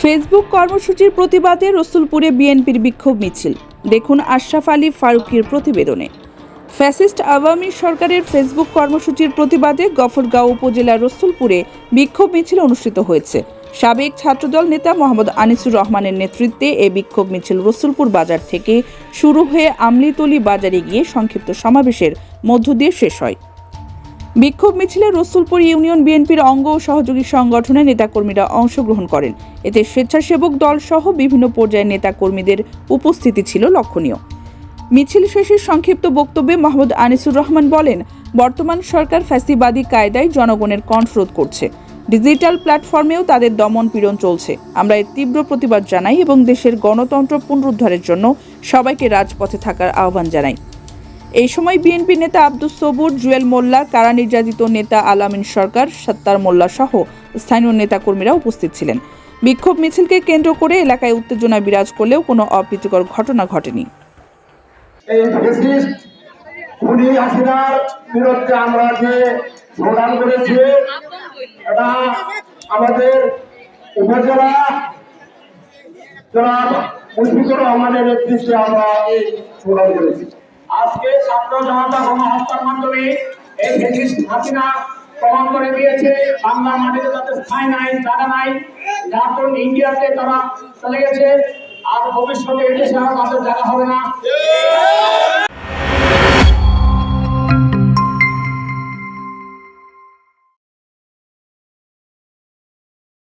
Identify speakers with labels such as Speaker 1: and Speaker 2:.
Speaker 1: Facebook কর্মসূচির প্রতিবাদে রসুলপুরে বিএনপির বিক্ষোভ মিছিল। দেখুন আশরাফ আলী ফারুকীর প্রতিবেদনে। ফ্যাসিস্ট আওয়ামী সরকারের ফেসবুক কর্মসূচির প্রতিবাদে গফরগাঁও উপজেলার রসুলপুরে বিক্ষোভ মিছিল অনুষ্ঠিত হয়েছে। সাবেক ছাত্রদল নেতা মোহাম্মদ আনিসুর রহমানের নেতৃত্বে এই বিক্ষোভ মিছিল রসুলপুর বাজার থেকে শুরু হয়ে আমলিতলী বাজারে গিয়ে সংক্ষিপ্ত সমাবেশের মধ্য দিয়ে শেষ হয়। বিক্ষোভ মিছিলে রসুলপুর ইউনিয়ন বিএনপির অঙ্গ ও সহযোগী সংগঠনের নেতাকর্মীরা অংশগ্রহণ করেন। এতে স্বেচ্ছাসেবক দল সহ বিভিন্ন পর্যায়ের নেতাকর্মীদের উপস্থিতি ছিল লক্ষণীয়। মিছিল শেষে সংক্ষিপ্ত বক্তব্যে মোহাম্মদ আনিসুর রহমান বলেন, বর্তমান সরকার ফ্যাসিবাদী কায়দায় জনগণের কণ্ঠরোধ করছে। ডিজিটাল প্ল্যাটফর্মেও তাদের দমন পীড়ন চলছে। আমরা এর তীব্র প্রতিবাদ জানাই এবং দেশের গণতন্ত্র পুনরুদ্ধারের জন্য সবাইকে রাজপথে থাকার আহ্বান জানাই। এই সময় বিএনপি নেতা আব্দুস সবুর, জুয়েল মোল্লা, কারা নির্যাতিত নেতা আলামিন সরকার, সত্তার মোল্লা সহ স্থানীয় নেতাকর্মীরা উপস্থিত ছিলেন। বিক্ষোভ মিছিলকে কেন্দ্র করে এলাকায় উত্তেজনা বিরাজ করলেও কোনো অপ্রীতিকর ঘটনা ঘটেনি।
Speaker 2: এই ফ্যাসিস্ট খুনি হাসিনার বিরুদ্ধে আমরা যে স্লোগান করেছি, এটা আমাদের উপজেলা জনাব মুশফিকুর রহমানের নেতৃত্বে আমরা এই স্লোগান করেছি। আজকে ছাত্র জনতা গণহত্যার মাধ্যমে এই ফ্যাসিস্ট হাসিনা প্রমাণ করে দিয়েছে বাংলা মাটিতে তাদের স্থায়ী নাই, জায়গা নাই। যার কারণে ইন্ডিয়াতে তারা চলে গেছে, আর ভবিষ্যতে এদেশে আর তাদের জায়গা হবে না।